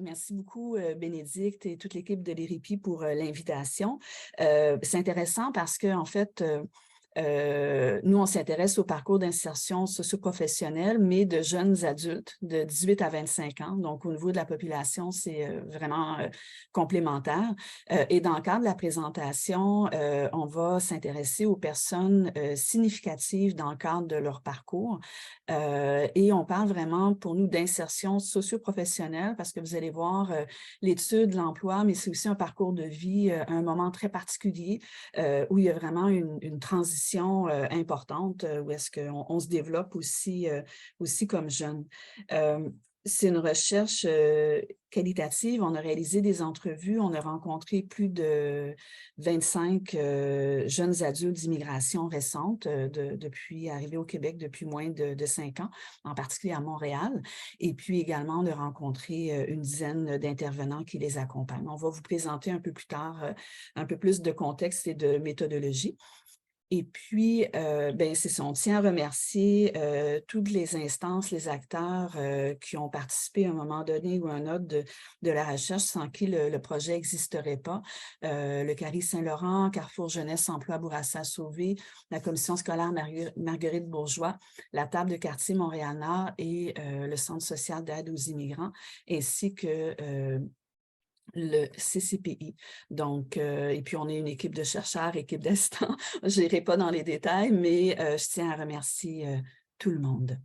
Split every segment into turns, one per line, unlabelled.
Merci beaucoup, Bénédicte et toute l'équipe de l'ERIPI pour l'invitation. C'est intéressant parce qu'en fait, nous, on s'intéresse au parcours d'insertion socio-professionnelle, mais de jeunes adultes de 18 à 25 ans. Donc, au niveau de la population, c'est vraiment complémentaire. Et dans le cadre de la présentation, on va s'intéresser aux personnes significatives dans le cadre de leur parcours. Et on parle vraiment, pour nous, d'insertion socio-professionnelle parce que vous allez voir l'étude, l'emploi, mais c'est aussi un parcours de vie, un moment très particulier où il y a vraiment une transition importante, où est-ce qu'on se développe aussi, aussi comme jeune. C'est une recherche qualitative. On a réalisé des entrevues. On a rencontré plus de 25 jeunes adultes d'immigration récente depuis arrivés au Québec depuis moins de 5 ans, en particulier à Montréal. Et puis également, on a rencontré une dizaine d'intervenants qui les accompagnent. On va vous présenter un peu plus tard un peu plus de contexte et de méthodologie. Et puis, c'est ça, on tient à remercier toutes les instances, les acteurs qui ont participé à un moment donné ou à un autre de la recherche, sans qui le projet n'existerait pas. Le CARI Saint-Laurent, Carrefour Jeunesse Emploi Bourassa-Sauvé, la Commission scolaire Marguerite Bourgeois, la Table de quartier Montréal-Nord et le Centre social d'aide aux immigrants, ainsi que le CCPI. Donc, et puis on est une équipe de chercheurs, équipe d'assistants. Je n'irai pas dans les détails, mais je tiens à remercier tout le monde.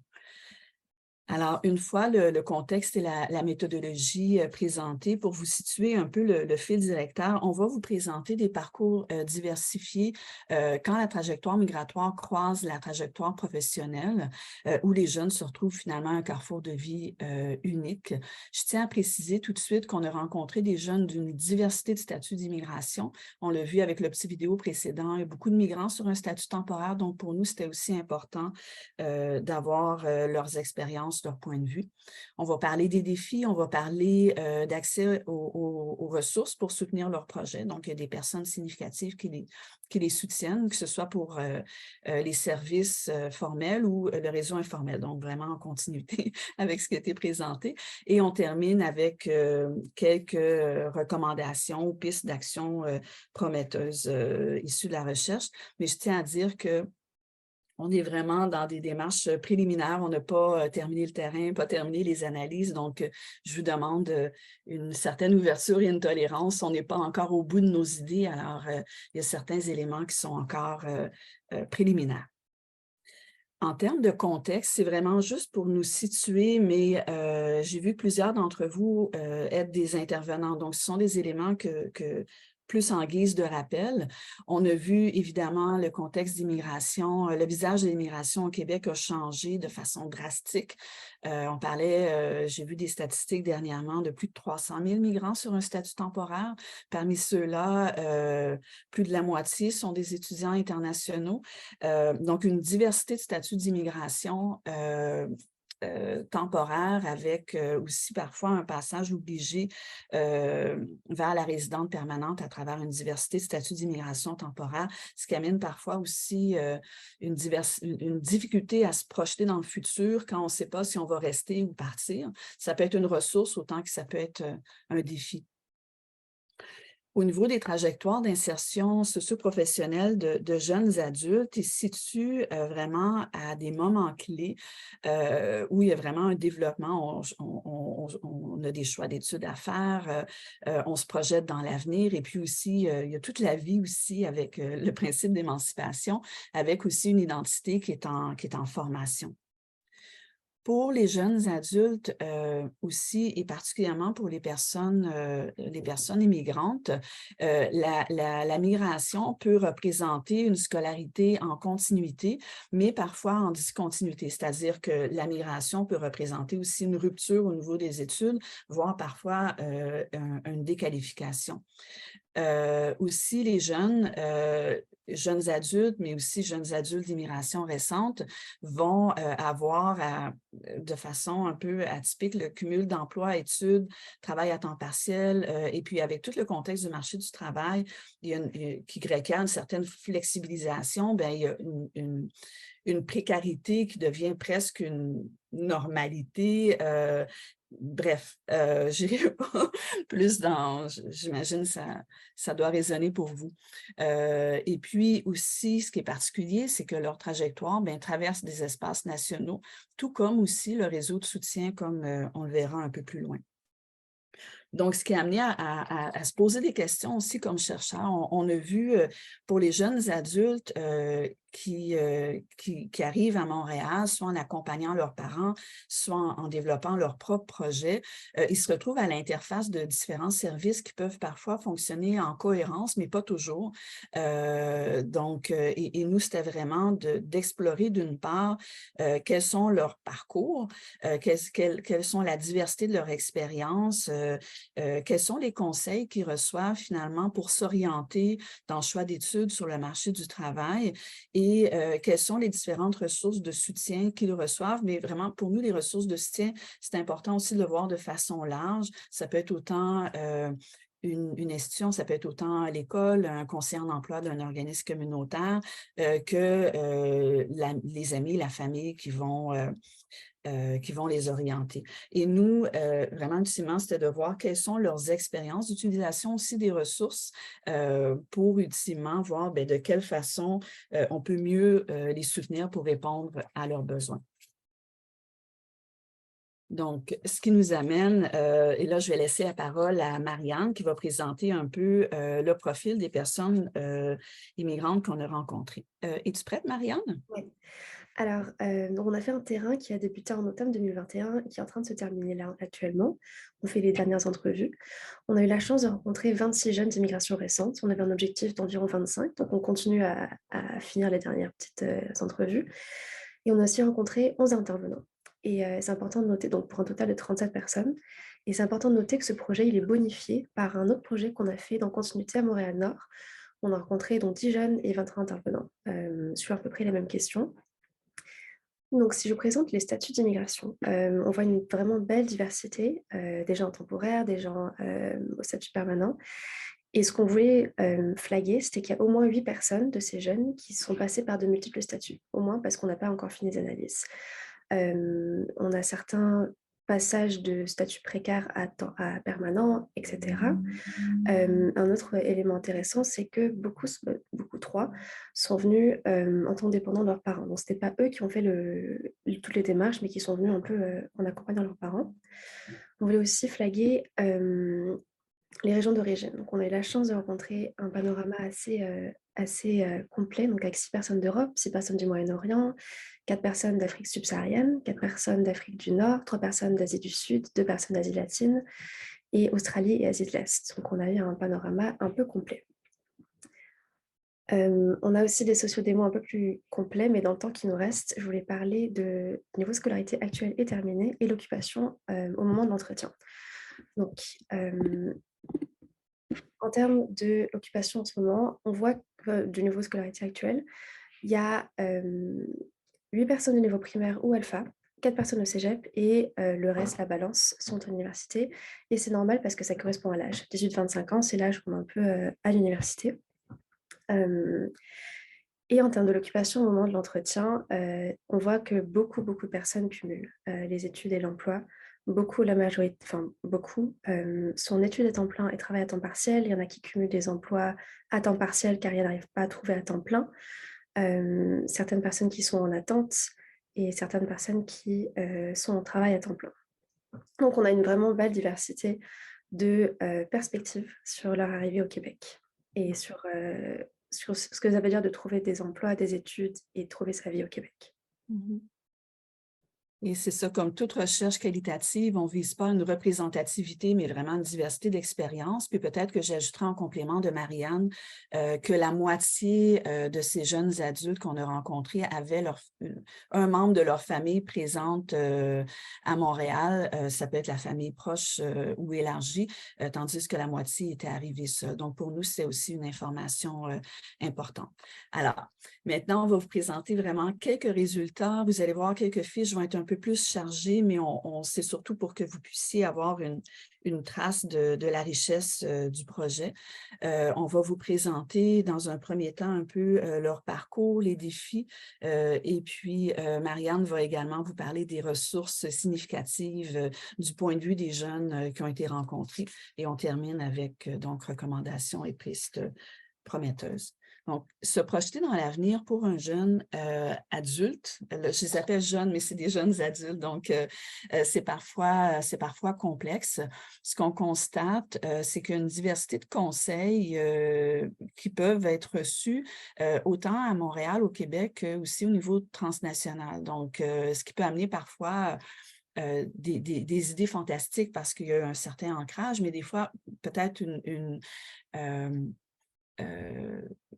Alors, une fois le contexte et la méthodologie présentés, pour vous situer un peu le fil directeur, on va vous présenter des parcours diversifiés quand la trajectoire migratoire croise la trajectoire professionnelle, où les jeunes se retrouvent finalement à un carrefour de vie unique. Je tiens à préciser tout de suite qu'on a rencontré des jeunes d'une diversité de statuts d'immigration. On l'a vu avec le petit vidéo précédent, il y a beaucoup de migrants sur un statut temporaire, donc pour nous, c'était aussi important d'avoir leurs expériences, leur point de vue. On va parler des défis, on va parler d'accès aux ressources pour soutenir leurs projets. Donc, il y a des personnes significatives qui les soutiennent, que ce soit pour les services formels ou le réseau informel. Donc, vraiment en continuité avec ce qui a été présenté. Et on termine avec quelques recommandations ou pistes d'action prometteuses issues de la recherche. Mais je tiens à dire que on est vraiment dans des démarches préliminaires. On n'a pas terminé le terrain, pas terminé les analyses. Donc, je vous demande une certaine ouverture et une tolérance. On n'est pas encore au bout de nos idées. Alors, il y a certains éléments qui sont encore préliminaires. En termes de contexte, c'est vraiment juste pour nous situer, mais j'ai vu plusieurs d'entre vous être des intervenants. Donc, ce sont des éléments plus en guise de rappel. On a vu évidemment le contexte d'immigration. Le visage de l'immigration au Québec a changé de façon drastique. On parlait, j'ai vu des statistiques dernièrement de plus de 300 000 migrants sur un statut temporaire. Parmi ceux-là, plus de la moitié sont des étudiants internationaux. Donc, une diversité de statuts d'immigration temporaire avec aussi parfois un passage obligé vers la résidence permanente à travers une diversité de statuts d'immigration temporaire, ce qui amène parfois aussi une difficulté à se projeter dans le futur quand on ne sait pas si on va rester ou partir. Ça peut être une ressource autant que ça peut être un défi. Au niveau des trajectoires d'insertion socio-professionnelle de jeunes adultes, ils se situent vraiment à des moments clés où il y a vraiment un développement. On a des choix d'études à faire, on se projette dans l'avenir et puis aussi, il y a toute la vie aussi avec le principe d'émancipation, avec aussi une identité qui est en formation. Pour les jeunes adultes aussi, et particulièrement pour les personnes immigrantes, la migration peut représenter une scolarité en continuité, mais parfois en discontinuité, c'est-à-dire que la migration peut représenter aussi une rupture au niveau des études, voire parfois une déqualification. Aussi, les jeunes adultes, mais aussi jeunes adultes d'immigration récente vont avoir de façon un peu atypique le cumul d'emploi, études, travail à temps partiel, et puis avec tout le contexte du marché du travail, qui requiert une certaine flexibilisation, bien, il y a une précarité qui devient presque une normalité bref, j'irai pas plus dans, j'imagine ça doit résonner pour vous. Et puis aussi, ce qui est particulier, c'est que leur trajectoire traverse des espaces nationaux, tout comme aussi le réseau de soutien, comme on le verra un peu plus loin. Donc, ce qui a amené à se poser des questions aussi comme chercheur. On a vu pour les jeunes adultes qui arrivent à Montréal, soit en accompagnant leurs parents, soit en développant leur propre projet, ils se retrouvent à l'interface de différents services qui peuvent parfois fonctionner en cohérence, mais pas toujours. Et nous, c'était vraiment d'explorer d'une part quels sont leurs parcours, quelles sont la diversité de leur expérience, quels sont les conseils qu'ils reçoivent finalement pour s'orienter dans le choix d'études sur le marché du travail et quelles sont les différentes ressources de soutien qu'ils reçoivent. Mais vraiment, pour nous, les ressources de soutien, c'est important aussi de le voir de façon large. Ça peut être autant une institution, ça peut être autant l'école, un conseiller en emploi d'un organisme communautaire que les amis, la famille qui vont les orienter. Et nous, vraiment, ultimement, c'était de voir quelles sont leurs expériences d'utilisation aussi des ressources pour ultimement voir de quelle façon on peut mieux les soutenir pour répondre à leurs besoins. Donc, ce qui nous amène, et là, je vais laisser la parole à Marianne qui va présenter un peu le profil des personnes immigrantes qu'on a rencontrées. Es-tu prête, Marianne?
Oui. Alors, donc on a fait un terrain qui a débuté en octobre 2021 et qui est en train de se terminer là actuellement. On fait les dernières entrevues. On a eu la chance de rencontrer 26 jeunes d'immigration récente. On avait un objectif d'environ 25, donc on continue à finir les dernières petites entrevues. Et on a aussi rencontré 11 intervenants. Et c'est important de noter, donc pour un total de 37 personnes. Et c'est important de noter que ce projet, il est bonifié par un autre projet qu'on a fait dans Continuité à Montréal-Nord. On a rencontré donc 10 jeunes et 23 intervenants sur à peu près les mêmes questions. Donc, si je présente les statuts d'immigration, on voit une vraiment belle diversité, des gens temporaires, des gens au statut permanent. Et ce qu'on voulait flaguer, c'était qu'il y a au moins 8 personnes de ces jeunes qui sont passées par de multiples statuts, au moins parce qu'on n'a pas encore fini les analyses. On a certains passages de statut précaire à permanent, etc. Un autre élément intéressant, c'est que beaucoup, trois, sont venus en tant que dépendants de leurs parents. Donc, ce n'était pas eux qui ont fait toutes les démarches, mais qui sont venus un peu en accompagnant leurs parents. On voulait aussi flaguer les régions d'origine. Donc, on a eu la chance de rencontrer un panorama assez complet, donc avec 6 personnes d'Europe, 6 personnes du Moyen-Orient, 4 personnes d'Afrique subsaharienne, 4 personnes d'Afrique du Nord, 3 personnes d'Asie du Sud, 2 personnes d'Asie latine, et Australie et Asie de l'Est. Donc, on a eu un panorama un peu complet. On a aussi des sociodémos un peu plus complets, mais dans le temps qui nous reste, je voulais parler de niveau scolarité actuel et terminé et l'occupation au moment de l'entretien. Donc, en termes de l'occupation en ce moment, on voit que du niveau scolarité actuel, il y a 8 personnes au niveau primaire ou alpha, 4 personnes au cégep et le reste, la balance, sont à l'université. Et c'est normal parce que ça correspond à l'âge. 18-25 ans, c'est l'âge qu'on est un peu à l'université. Et en termes de l'occupation au moment de l'entretien, on voit que beaucoup de personnes cumulent les études et l'emploi. Beaucoup, la majorité, enfin beaucoup, sont en études à temps plein et travaillent à temps partiel. Il y en a qui cumulent des emplois à temps partiel car ils n'arrivent pas à trouver à temps plein. Certaines personnes qui sont en attente et certaines personnes qui sont en travail à temps plein. Donc, on a une vraiment belle diversité de perspectives sur leur arrivée au Québec et sur ce que ça veut dire de trouver des emplois, des études et trouver sa vie au Québec.
Et c'est ça, comme toute recherche qualitative, on ne vise pas une représentativité, mais vraiment une diversité d'expériences. Puis peut-être que j'ajouterai en complément de Marianne que la moitié de ces jeunes adultes qu'on a rencontrés avaient un membre de leur famille présente à Montréal. Ça peut être la famille proche ou élargie, tandis que la moitié était arrivée seule. Donc pour nous, c'est aussi une information importante. Alors, Maintenant, on va vous présenter vraiment quelques résultats. Vous allez voir, quelques fiches vont être un peu plus chargées, mais c'est surtout pour que vous puissiez avoir une trace de la richesse du projet. On va vous présenter dans un premier temps un peu leur parcours, les défis, et puis Marianne va également vous parler des ressources significatives du point de vue des jeunes qui ont été rencontrés. Et on termine avec donc recommandations et pistes prometteuses. Donc, se projeter dans l'avenir pour un jeune adulte, je les appelle jeunes, mais c'est des jeunes adultes, donc c'est parfois complexe. Ce qu'on constate, c'est qu'il y a une diversité de conseils qui peuvent être reçus autant à Montréal, au Québec, qu'aussi au niveau transnational. Donc, ce qui peut amener parfois des idées fantastiques parce qu'il y a un certain ancrage, mais des fois, peut-être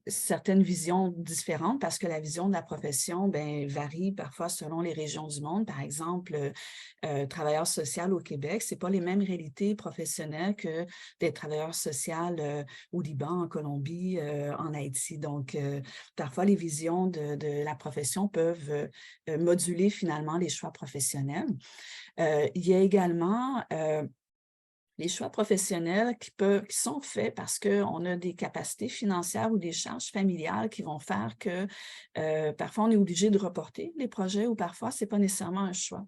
certaines visions différentes parce que la vision de la profession varie parfois selon les régions du monde. Par exemple, travailleur social au Québec, ce n'est pas les mêmes réalités professionnelles que des travailleurs sociaux au Liban, en Colombie, en Haïti. Donc, parfois, les visions de la profession peuvent moduler finalement les choix professionnels. Il y a également les choix professionnels qui sont faits parce qu'on a des capacités financières ou des charges familiales qui vont faire que parfois on est obligé de reporter les projets ou parfois ce n'est pas nécessairement un choix.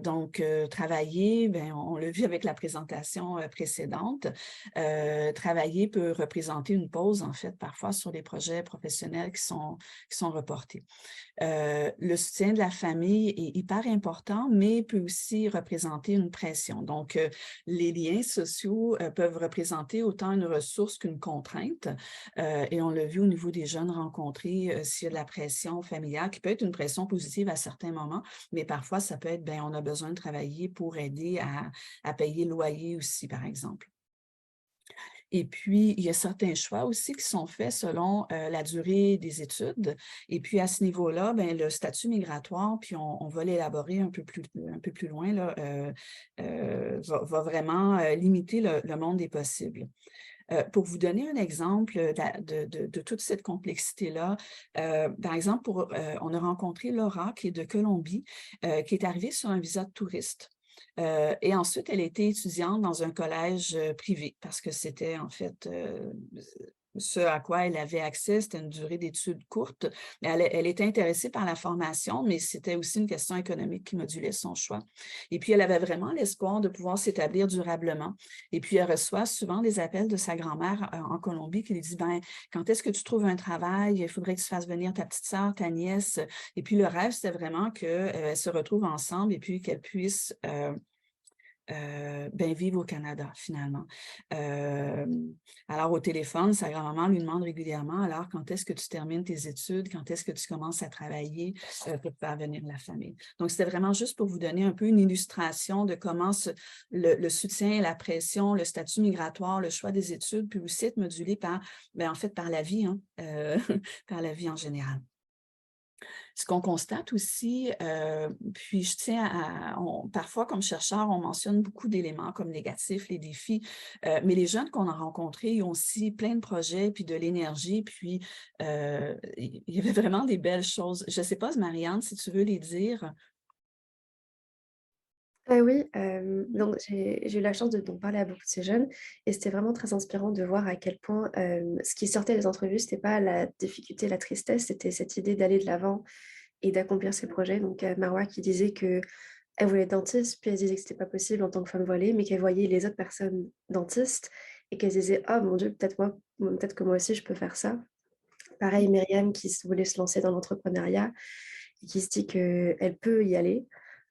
Donc, travailler, on l'a vu avec la présentation précédente, travailler peut représenter une pause en fait parfois sur les projets professionnels qui sont reportés. Le soutien de la famille est hyper important, mais peut aussi représenter une pression. Donc, les liens sociaux peuvent représenter autant une ressource qu'une contrainte. Et on l'a vu au niveau des jeunes rencontrés, s'il y a de la pression familiale, qui peut être une pression positive à certains moments, mais parfois, ça peut être, on a besoin de travailler pour aider à payer le loyer aussi, par exemple. Et puis, il y a certains choix aussi qui sont faits selon la durée des études. Et puis, à ce niveau-là, le statut migratoire, puis on va l'élaborer un peu plus loin, là, va vraiment limiter le monde des possibles. Pour vous donner un exemple de toute cette complexité-là, par exemple, on a rencontré Laura, qui est de Colombie, qui est arrivée sur un visa de touriste. Et ensuite, elle était étudiante dans un collège privé parce que c'était en fait ce à quoi elle avait accès, c'était une durée d'études courte. Elle était intéressée par la formation, mais c'était aussi une question économique qui modulait son choix. Et puis, elle avait vraiment l'espoir de pouvoir s'établir durablement. Et puis, elle reçoit souvent des appels de sa grand-mère en Colombie qui lui dit, quand est-ce que tu trouves un travail? Il faudrait que tu fasses venir ta petite sœur, ta nièce. Et puis, le rêve, c'était vraiment qu'elles se retrouvent ensemble et puis qu'elles puissent vivre au Canada, finalement. Alors, au téléphone, sa grand-maman lui demande régulièrement, alors, quand est-ce que tu termines tes études? Quand est-ce que tu commences à travailler pour faire venir la famille? Donc, c'était vraiment juste pour vous donner un peu une illustration de comment le soutien, la pression, le statut migratoire, le choix des études peut aussi être modulé par, en fait, par la vie, par la vie en général. Ce qu'on constate aussi, puis je tiens parfois comme chercheur, on mentionne beaucoup d'éléments comme négatifs, les défis, mais les jeunes qu'on a rencontrés ont aussi plein de projets, puis de l'énergie, puis il y avait vraiment des belles choses. Je ne sais pas, Marianne, si tu veux les dire.
Oui, donc j'ai eu la chance d'en parler à beaucoup de ces jeunes et c'était vraiment très inspirant de voir à quel point ce qui sortait des entrevues, c'était pas la difficulté, la tristesse, c'était cette idée d'aller de l'avant et d'accomplir ses projets. Donc Marwa qui disait qu'elle voulait être dentiste, puis elle disait que c'était pas possible en tant que femme voilée, mais qu'elle voyait les autres personnes dentistes et qu'elle disait: «Oh mon Dieu, peut-être que moi aussi je peux faire ça». Pareil, Myriam qui voulait se lancer dans l'entrepreneuriat et qui se dit qu'elle peut y aller.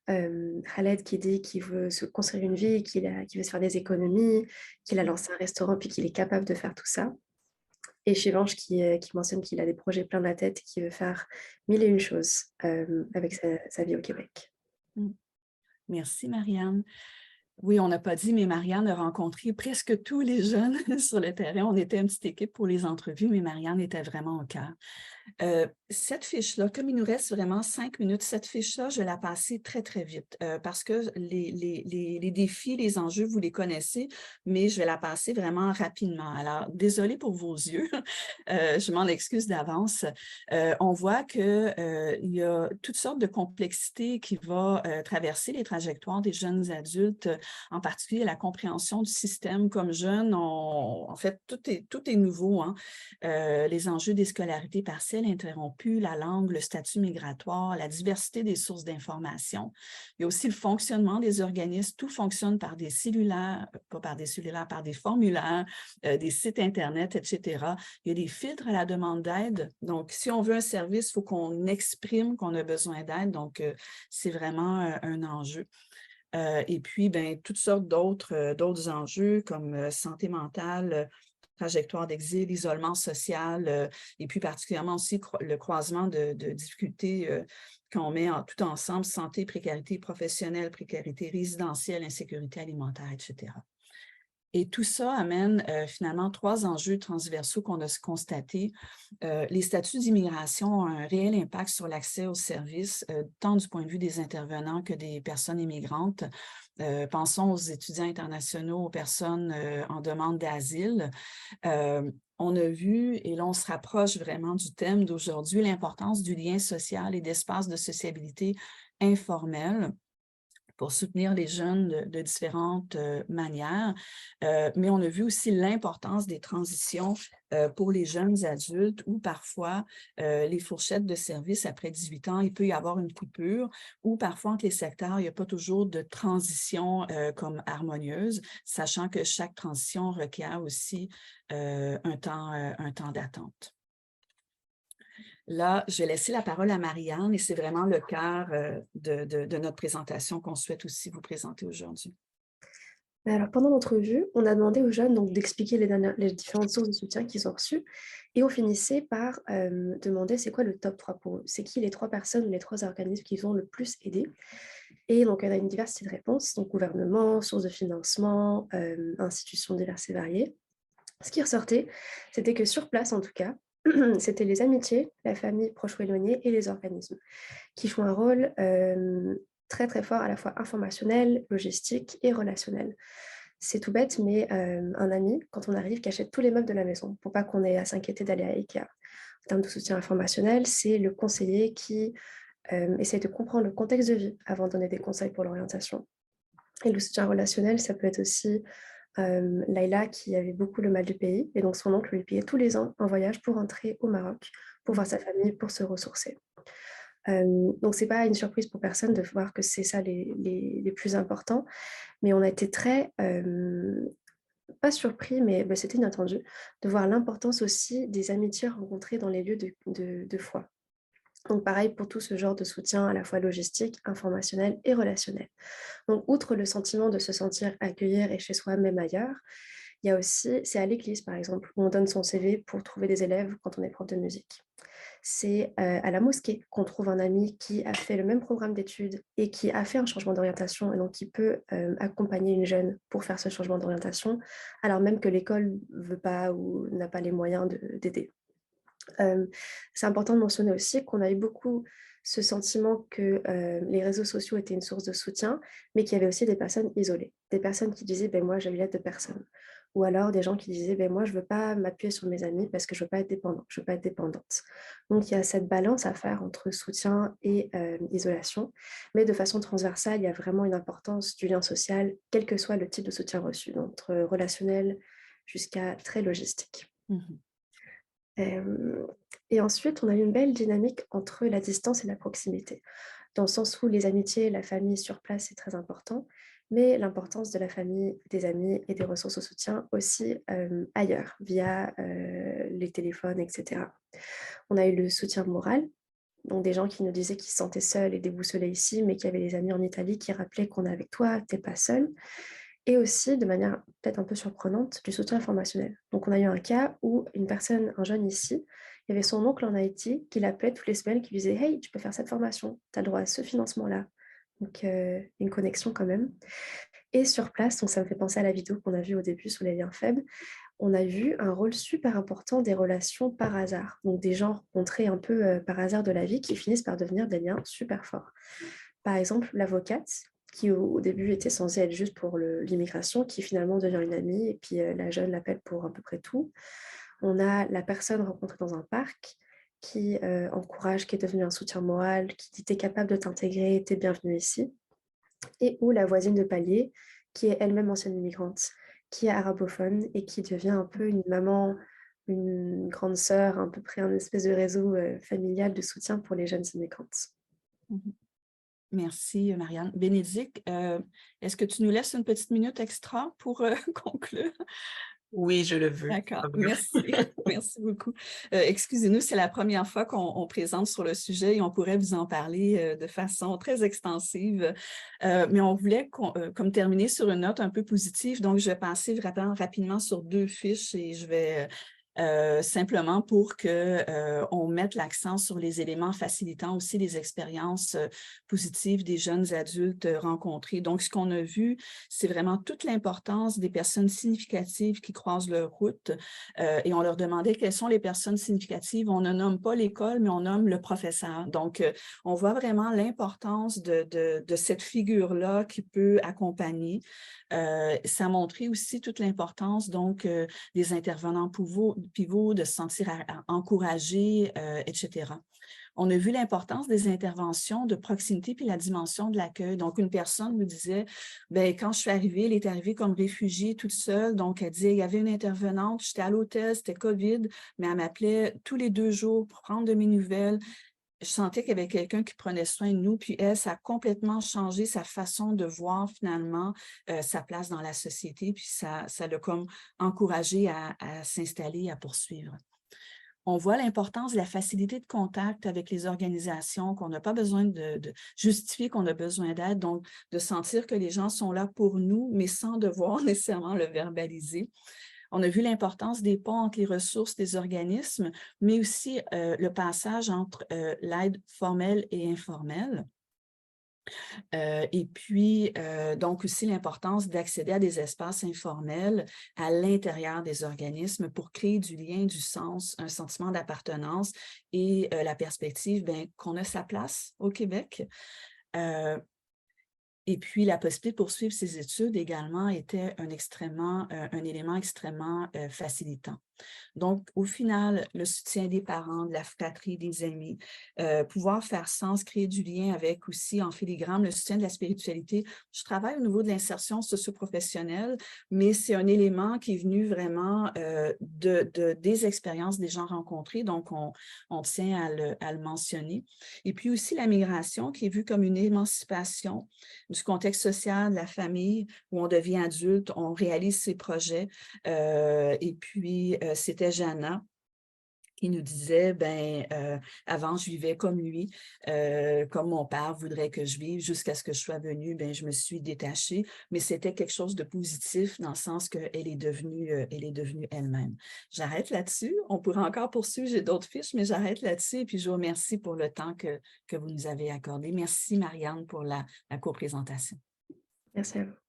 Khaled qui dit qu'il veut se construire une vie, qu'il veut se faire des économies, qu'il a lancé un restaurant puis qu'il est capable de faire tout ça. Et Shivansh qui mentionne qu'il a des projets plein la tête et qu'il veut faire mille et une choses avec sa vie au Québec.
Merci, Marianne. Oui, on n'a pas dit, mais Marianne a rencontré presque tous les jeunes sur le terrain. On était une petite équipe pour les entrevues, mais Marianne était vraiment au cœur. Cette fiche-là, comme il nous reste vraiment 5 minutes, cette fiche-là, je vais la passer très, très vite, parce que les défis, les enjeux, vous les connaissez, mais je vais la passer vraiment rapidement. Alors, désolée pour vos yeux, je m'en excuse d'avance. On voit que, il y a toutes sortes de complexités qui vont traverser les trajectoires des jeunes adultes, en particulier la compréhension du système comme jeune. En fait, tout est nouveau, hein. Les enjeux des scolarités partielles interrompues, la langue, le statut migratoire, la diversité des sources d'information. Il y a aussi le fonctionnement des organismes. Tout fonctionne par des cellulaires, pas par des cellulaires, par des formulaires, des sites Internet, etc. Il y a des filtres à la demande d'aide. Donc, si on veut un service, il faut qu'on exprime qu'on a besoin d'aide. Donc, c'est vraiment un enjeu. Et puis, ben, toutes sortes d'autres enjeux comme santé mentale, trajectoire d'exil, isolement social, et puis particulièrement aussi le croisement de difficultés qu'on met tout ensemble, santé, précarité professionnelle, précarité résidentielle, insécurité alimentaire, etc. Et tout ça amène finalement 3 enjeux transversaux qu'on a constatés. Les statuts d'immigration ont un réel impact sur l'accès aux services, tant du point de vue des intervenants que des personnes immigrantes. Pensons aux étudiants internationaux, aux personnes en demande d'asile. On a vu, et là on se rapproche vraiment du thème d'aujourd'hui, l'importance du lien social et d'espaces de sociabilité informels pour soutenir les jeunes de différentes manières. Mais on a vu aussi l'importance des transitions pour les jeunes adultes où parfois les fourchettes de services après 18 ans, il peut y avoir une coupure ou parfois entre les secteurs, il n'y a pas toujours de transition comme harmonieuse, sachant que chaque transition requiert aussi un temps d'attente. Là, je vais laisser la parole à Marianne et c'est vraiment le cœur de notre présentation qu'on souhaite aussi vous présenter aujourd'hui.
Alors, pendant l'entrevue, on a demandé aux jeunes donc, d'expliquer les différentes sources de soutien qu'ils ont reçues et on finissait par demander c'est quoi le top 3 pour eux. C'est qui les 3 personnes ou les 3 organismes qui ont le plus aidé. Et donc, on a une diversité de réponses, donc gouvernement, sources de financement, institutions diverses et variées. Ce qui ressortait, c'était que sur place, en tout cas, c'était les amitiés, la famille proche ou éloignée et les organismes qui jouent un rôle très très fort à la fois informationnel, logistique et relationnel. C'est tout bête, mais un ami, quand on arrive, qui achète tous les meubles de la maison pour pas qu'on ait à s'inquiéter d'aller à Ikea. En termes de soutien informationnel, c'est le conseiller qui essaie de comprendre le contexte de vie avant de donner des conseils pour l'orientation. Et le soutien relationnel, ça peut être aussi Laïla qui avait beaucoup le mal du pays et donc son oncle lui payait tous les ans un voyage pour rentrer au Maroc, pour voir sa famille, pour se ressourcer. Donc c'est pas une surprise pour personne de voir que c'est ça les plus importants, mais on a été très, pas surpris, mais bah, c'était inattendu, de voir l'importance aussi des amitiés rencontrées dans les lieux de foi. Donc pareil pour tout ce genre de soutien à la fois logistique, informationnel et relationnel. Donc outre le sentiment de se sentir accueillir et chez soi, même ailleurs, il y a aussi, c'est à l'église par exemple, où on donne son CV pour trouver des élèves quand on est prof de musique. C'est à la mosquée qu'on trouve un ami qui a fait le même programme d'études et qui a fait un changement d'orientation et donc qui peut accompagner une jeune pour faire ce changement d'orientation, alors même que l'école ne veut pas ou n'a pas les moyens d'aider. C'est important de mentionner aussi qu'on a eu beaucoup ce sentiment que les réseaux sociaux étaient une source de soutien, mais qu'il y avait aussi des personnes isolées, des personnes qui disaient ben, moi j'ai eu l'aide de personne, ou alors des gens qui disaient ben, moi je ne veux pas m'appuyer sur mes amis parce que je ne veux pas être dépendant, je veux pas être dépendante. Donc il y a cette balance à faire entre soutien et isolation, mais de façon transversale, il y a vraiment une importance du lien social, quel que soit le type de soutien reçu, entre relationnel jusqu'à très logistique.
Mhm.
Et ensuite, on a eu une belle dynamique entre la distance et la proximité, dans le sens où les amitiés, la famille sur place, c'est très important, mais l'importance de la famille, des amis et des ressources au soutien aussi ailleurs, via les téléphones, etc. On a eu le soutien moral, donc des gens qui nous disaient qu'ils se sentaient seuls et déboussolés ici, mais qu'il y avait des amis en Italie qui rappelaient qu'on est avec toi, t'es pas seul. Et aussi, de manière peut-être un peu surprenante, du soutien informationnel. Donc, on a eu un cas où une personne, un jeune ici, il y avait son oncle en Haïti qui l'appelait toutes les semaines, qui lui disait « Hey, tu peux faire cette formation, tu as le droit à ce financement-là. » Donc, une connexion quand même. Et sur place, donc ça me fait penser à la vidéo qu'on a vue au début sur les liens faibles, on a vu un rôle super important des relations par hasard. Donc des gens rencontrés un peu par hasard de la vie qui finissent par devenir des liens super forts. Par exemple, l'avocate, qui au début était censée être juste pour l'immigration, qui finalement devient une amie, et puis la jeune l'appelle pour à peu près tout. On a la personne rencontrée dans un parc qui encourage, qui est devenue un soutien moral, qui dit t'es capable de t'intégrer, t'es bienvenue ici. Et ou la voisine de palier, qui est elle-même ancienne immigrante, qui est arabophone et qui devient un peu une maman, une grande sœur, à peu près un espèce de réseau familial de soutien pour les jeunes immigrantes.
Mhm. Merci, Marianne. Bénédicte, est-ce que tu nous laisses une petite minute extra pour conclure?
Oui, je le veux.
D'accord, merci. Merci beaucoup. Excusez-nous, c'est la première fois qu'on présente sur le sujet et on pourrait vous en parler de façon très extensive. Mais on voulait comme terminer sur une note un peu positive. Donc, je vais passer vraiment rapidement sur 2 fiches et je vais simplement pour qu'on mette l'accent sur les éléments facilitant aussi les expériences positives des jeunes adultes rencontrés. Donc, ce qu'on a vu, c'est vraiment toute l'importance des personnes significatives qui croisent leur route et on leur demandait quelles sont les personnes significatives. On ne nomme pas l'école, mais on nomme le professeur. Donc, on voit vraiment l'importance de cette figure-là qui peut accompagner. Ça a montré aussi toute l'importance donc des intervenants pivots, de se sentir encouragés, etc. On a vu l'importance des interventions de proximité puis la dimension de l'accueil. Donc, une personne nous disait, bien, quand je suis arrivée, elle est arrivée comme réfugiée toute seule. Donc, elle dit, il y avait une intervenante, j'étais à l'hôtel, c'était COVID, mais elle m'appelait tous les 2 jours pour prendre de mes nouvelles. Je sentais qu'il y avait quelqu'un qui prenait soin de nous, puis elle, ça a complètement changé sa façon de voir finalement sa place dans la société, puis ça l'a comme encouragé à s'installer, à poursuivre. On voit l'importance de la facilité de contact avec les organisations, qu'on n'a pas besoin de justifier qu'on a besoin d'aide, donc de sentir que les gens sont là pour nous, mais sans devoir nécessairement le verbaliser. On a vu l'importance des ponts entre les ressources des organismes, mais aussi le passage entre l'aide formelle et informelle. Et puis, donc aussi l'importance d'accéder à des espaces informels à l'intérieur des organismes pour créer du lien, du sens, un sentiment d'appartenance et la perspective qu'on a sa place au Québec. Et puis, la possibilité de poursuivre ses études également était un élément extrêmement facilitant. Donc, au final, le soutien des parents, de la fratrie, des amis, pouvoir faire sens, créer du lien avec aussi, en filigrane, le soutien de la spiritualité. Je travaille au niveau de l'insertion socio-professionnelle, mais c'est un élément qui est venu vraiment des expériences des gens rencontrés, donc on tient à le mentionner. Et puis aussi la migration qui est vue comme une émancipation du contexte social, de la famille, où on devient adulte, on réalise ses projets, et puis c'était Jana qui nous disait, avant, je vivais comme lui, comme mon père voudrait que je vive, jusqu'à ce que je sois venue, je me suis détachée, mais c'était quelque chose de positif dans le sens qu'elle est devenue elle-même. J'arrête là-dessus. On pourrait encore poursuivre, j'ai d'autres fiches, mais j'arrête là-dessus et puis je vous remercie pour le temps que vous nous avez accordé. Merci, Marianne, pour la coprésentation.
Merci à vous.